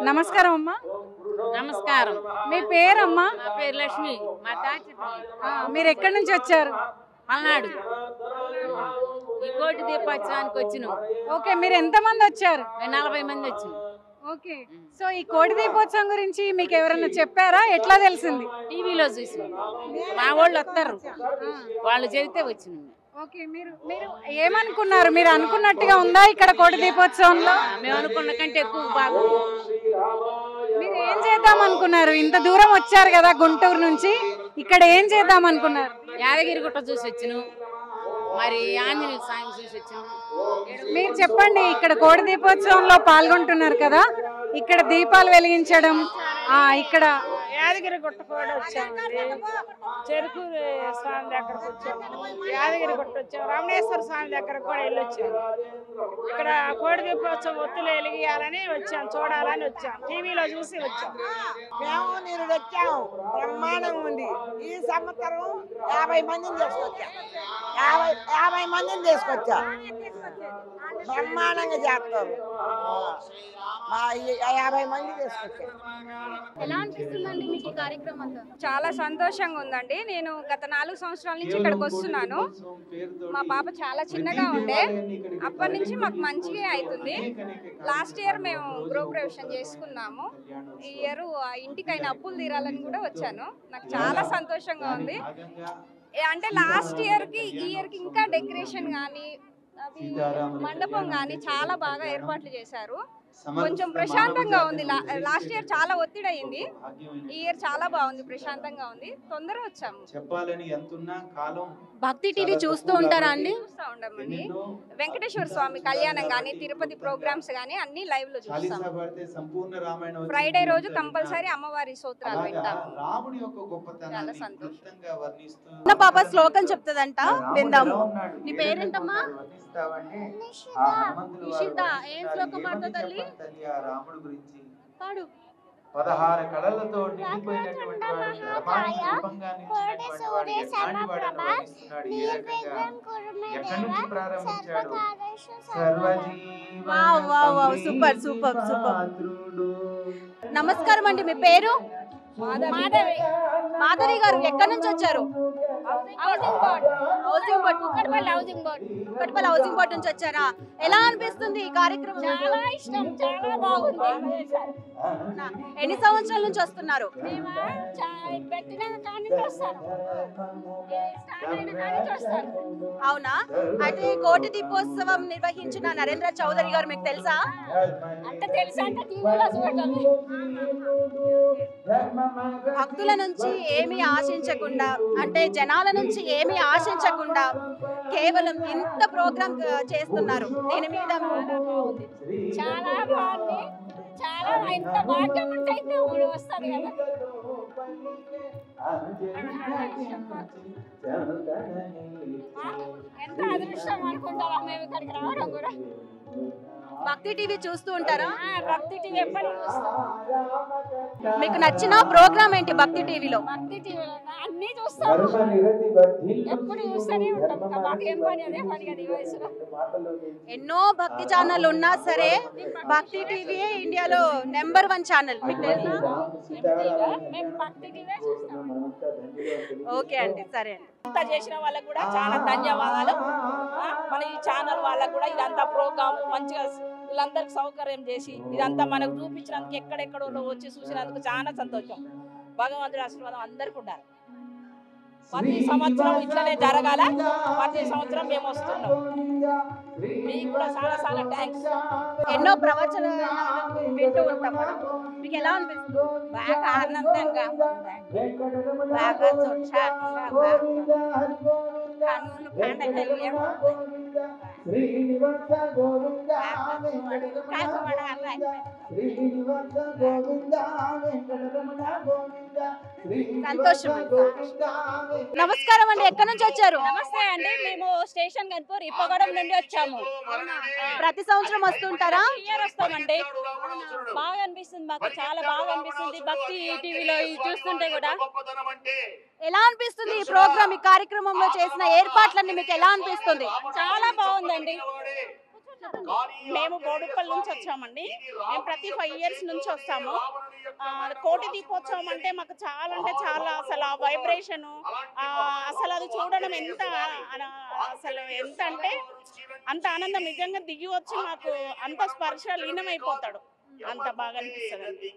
నమస్కారం అమ్మా. నమస్కారం. మీ పేరమ్మా? నా పేరు లక్ష్మి. మా తాచి మీరు ఎక్కడి నుంచి వచ్చారు? పల్నాడు. ఈ కోటి దీపోత్సవానికి వచ్చినాం. ఓకే, మీరు ఎంతమంది వచ్చారు? 40 మంది వచ్చినాం. ఓకే, సో ఈ కోటి దీపోత్సవం గురించి మీకు ఎవరైనా చెప్పారా? ఎట్లా తెలిసింది? టీవీలో చూసినాం. మా వాళ్ళు వస్తారు, వాళ్ళు చెబితే వచ్చినాం. ఓకే, మీరు మీరు ఏమనుకున్నారు? మీరు అనుకున్నట్టుగా ఉందా ఇక్కడ కోటి దీపోత్సవంలో? మేము అనుకున్న కంటే ఎక్కువ బాగుంది. మీరు ఏం చేద్దాం అనుకున్నారు? ఇంత దూరం వచ్చారు కదా గుంటూరు నుంచి, ఇక్కడ ఏం చేద్దాం అనుకున్నారు? యాదగిరిగుట్ట చూసి వచ్చినాం, మరి ఆంజనేయ స్వామి చూసి వచ్చినాం. మీరు చెప్పండి, ఇక్కడ కోటి దీపోత్సవంలో పాల్గొంటున్నారు కదా, ఇక్కడ దీపాలు వెలిగించడం, ఇక్కడ యాదగిరిగుట్ట కూడా వచ్చామండి. చెరుకు స్వామి దగ్గరకు వచ్చాము, యాదగిరిగుట్ట వచ్చాము, రమణేశ్వర స్వామి దగ్గరకు కూడా వెళ్ళొచ్చాము. ఇక్కడ కోడి దీపోత్సవం ఒత్తులు వెలిగియాలని వచ్చాం, చూడాలని వచ్చాం, టీవీలో చూసి వచ్చాం. మేము నేను వచ్చాము, బ్రహ్మాండంగా ఉంది. ఈ సంవత్సరం 50 మందిని తీసుకొచ్చా, 50 మందిని తీసుకొచ్చా. బ్రహ్మాండంగా చేస్తారు. మా 50 మంది తీసుకొచ్చా. ఎలా అనిపిస్తుందండి మీకు ఈ కార్యక్రమం అంతా? చాలా సంతోషంగా ఉందండి. నేను గత 4 సంవత్సరాల నుంచి ఇక్కడికి వస్తున్నాను. మా పాప చాలా చిన్నగా ఉండే, అప్పటి నుంచి మాకు మంచిగా అవుతుంది. లాస్ట్ ఇయర్ మేము గృహప్రవేశం చేసుకున్నాము. ఈ ఇయర్ ఆ ఇంటికైనా అప్పులు తీరాలని కూడా వచ్చాను. నాకు చాలా సంతోషంగా ఉంది. అంటే లాస్ట్ ఇయర్కి ఈ ఇయర్కి ఇంకా డెకరేషన్ కానీ అవి మండపం కానీ చాలా బాగా ఏర్పాట్లు చేశారు. కొంచెం ప్రశాంతంగా ఉంది. లాస్ట్ ఇయర్ చాలా ఒత్తిడి అయింది, ఈ ఇయర్ చాలా బాగుంది, ప్రశాంతంగా ఉంది. తొందరగా వచ్చాము. భక్తి టీవీ చూస్తూ ఉంటారా అండి? చూస్తూ ఉండమండి. వెంకటేశ్వర స్వామి కళ్యాణం కానీ తిరుపతి ప్రోగ్రామ్స్ కానీ అన్ని లైవ్ లో చూస్తాం. ఫ్రైడే రోజు కంపల్సరీ అమ్మవారి స్తోత్రాలు వింటాము. చాలా సంతోషం. నా పాప శ్లోకం చెప్తుందంట, విందాము. నీ పేరేంటమ్మా? నిషిత. ఏం శ్లోకం పాడుతావు తల్లి? పాడు. 16 కళలతో నిండిపోయినటువంటి సూపర్ సూపర్ సూపర్. నమస్కారం అండి, మీ పేరు? మాధవి గారు. ఎక్కడి నుంచి వచ్చారు? కుక్కట్పల్లి హౌసింగ్ బోర్డ్ నుంచి వచ్చారా? ఎలా అనిపిస్తుంది ఈ కార్యక్రమం? చాలా ఇష్టం, చాలా బాగుంది. ఎన్ని సంవత్సరాల నుంచి వస్తున్నారు? అవునా? అయితే కోటి దీపోత్సవం నిర్వహించిన నరేంద్ర చౌదరి గారు మీకు తెలుసా? అంటే తెలుసా అంటే టీవీలో చూడటం. భక్తుల నుంచి ఏమీ ఆశించకుండా, అంటే జనాల నుంచి ఏమీ ఆశించకుండా కేవలం ఇంత ప్రోగ్రామ్ చేస్తున్నారు. దీని మీద చాలా బాగుంది. చాలా ఎంత భాగ్యం ఉంటే వస్తుంది కదా. ఎంత అదృష్టం అనుకుంటారా మేము ఇక్కడికి రావడం కూడా. భక్తి టీవీ చూస్తూ ఉంటారా? భక్తి టీవీ ఎప్పటికీ చూస్తాం. మీకు నచ్చిన ప్రోగ్రామ్ ఏంటి భక్తి టీవీలో? భక్తి టీవీలో అన్ని చూస్తాం, ఎప్పుడు చూస్తూనే ఉంటాం. మాకు ఏం పని అదే పని కదా ఈ వయసులో. ఎన్నో భక్తి ఛానల్ ఉన్నా సరే భక్తి టీవీ ఇండియాలో నెంబర్ 1 ఛానల్. మీకు తెలుసా? మేము భక్తి టీవీ చూస్తాం. ఓకే అండి, సరే అండి. ఇంత చేసిన వాళ్ళకు కూడా చాలా ధన్యవాదాలు. మన ఈ ఛానల్ వాళ్ళకు కూడా ఇదంతా ప్రోగ్రామ్ మంచిగా వీళ్ళందరికి సౌకర్యం చేసి ఇదంతా మనకు చూపించినందుకు, ఎక్కడెక్కడో వచ్చి చూసినందుకు చాలా సంతోషం. భగవంతుడి ఆశీర్వాదం అందరికీ ఉండాలి. ప్రతి సంవత్సరం ఇట్లనే జరగాల. ప్రతి సంవత్సరం మేము వస్తున్నాం. మీకు కూడా చాలా చాలా థ్యాంక్స్. ఎన్నో ప్రవచనాలు వింటూ ఉంటాం మనం. మీకు ఎలా అనిపిస్తుంది? బాగా ఆనందంగా ఉందండి, బాగా ఉత్సాహంగా, కన్నులు పండగ సంతోషం. నమస్కారం అండి, ఎక్కడి నుంచి వచ్చారు? నమస్తే అండి, మేము స్టేషన్ కనుపూర్ ఇప్పగూడెం నుండి వచ్చాము. ప్రతి సంవత్సరం వస్తుంటారా? ఇయర్ వస్తామండి. బాగా అనిపిస్తుంది, మాకు చాలా బాగా అనిపిస్తుంది. భక్తి టీవీలో చూస్తుంటే కూడా. ఎలా అనిపిస్తుంది ఈ ప్రోగ్రామ్, ఈ కార్యక్రమంలో చేసిన ఏర్పాట్లన్నీ మీకు ఎలా అనిపిస్తుంది? చాలా బాగుందండి. మేము బోడుప్పల్ నుంచి వచ్చామండి. మేము ప్రతి 5 years నుంచి వస్తాము. కోటి దీపోత్సవం అంటే మాకు చాలా అంటే చాలా అసలు ఆ వైబ్రేషను అసలు అది చూడడం అసలు ఎంత అంటే అంత ఆనందం. నిజంగా దిగి వచ్చి మాకు అంత స్పర్శ లీనమైపోతాడు, అంత బాగా అనిపిస్తుంది.